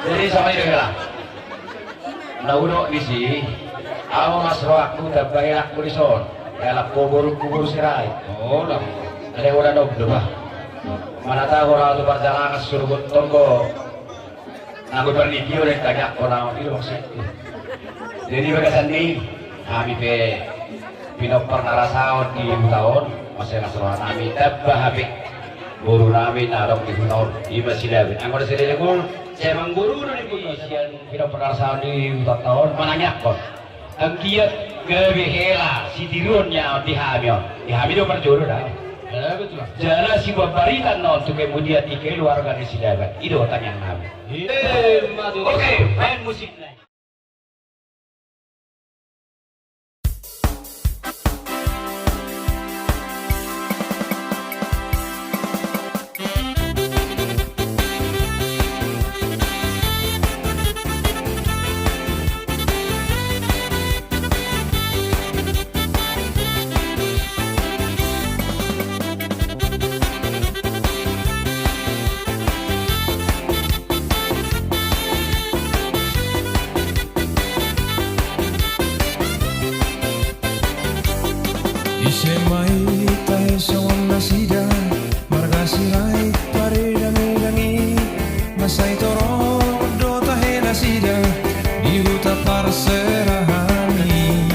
Jadi sama ini lah. Nauno isi, aku masro aku dapat aku di son. Kalau kubur sirai. Oh lah. Ada orang dong bah. Mana tahu orang tu perjalanan surgut tonggo. Aku bernideo dan tanya orang itu maksud. Jadi bagasan ni kami pe pinok pernah rasaon di tahun masih nasrohan kami tabah habis guru kami narok di tahun di masjid David. Angkor sini lekul saya mengguru dari punyasian pinok pernah rasaon di tahun mananya kok. Angkiat kebihela si tirunnya di hamil itu perjodoh dah. Betul. Jangan si baritan non tu kemudian di keluarga di David. Itu tanya kami. Oke, main musik lagi. Isemai tahe sawang nasida margasirai paredangi masai toro do tahe nasida di huta parserahani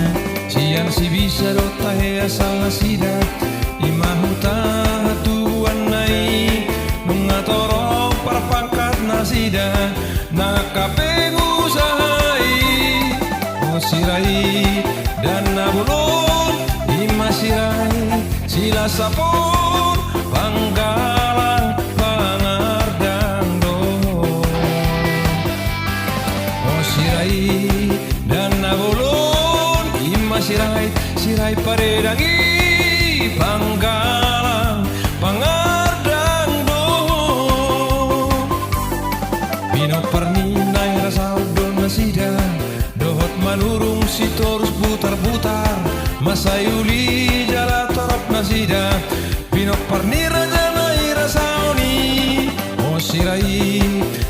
siang si bisa do tahe asal nasida ima huta hatuan nai mengatoro parpangkat nasida nakapengu sahai osirai dan nabulun Masirai sila sapon panggalang pangardang do sirai dan nabulun imasirai sirai paredangi panggalang pangardang do pino perninai rasa udon nasida dohot manurung si torus putar-putar Masayuli jala torop nasida pinok parnira jana irasaoni o sirai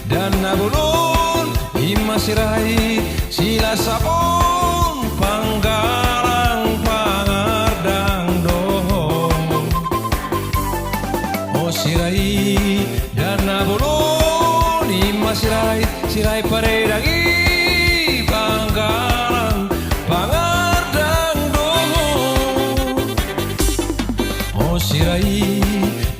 dan nabulun imasirai sila sapon panggalang pangardang dohong o sirai dan nabulun imasirai sirai paredangi panggalang pangardang sirai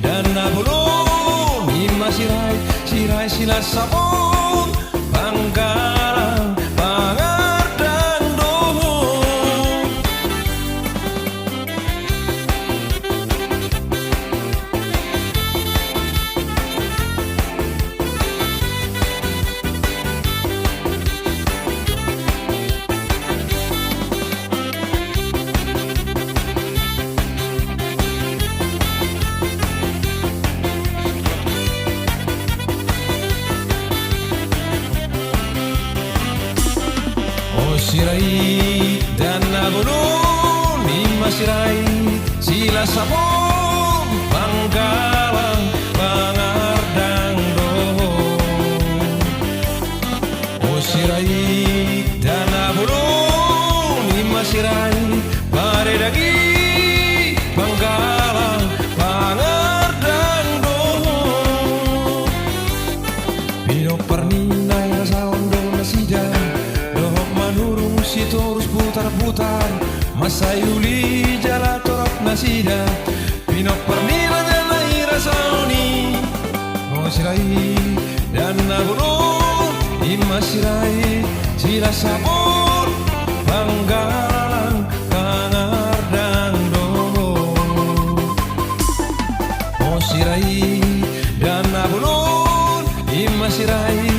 dan nabulun imasirai sirai sila sabun panggalang pangardang dohong sirai dan nabulun imasirai sila sabun panggalang pangardang dohong o sirai dan nabulun imasirai paredagi panggalang pangardang dohong pino perninai rasa ondo nasida manurung si torus putar-putar masayuli jala torop nasida pinok pernila jala irasaoni o sirai dan nabulun imasirai sila sabun panggalang pangardang dohong o sirai dan nabulun imasirai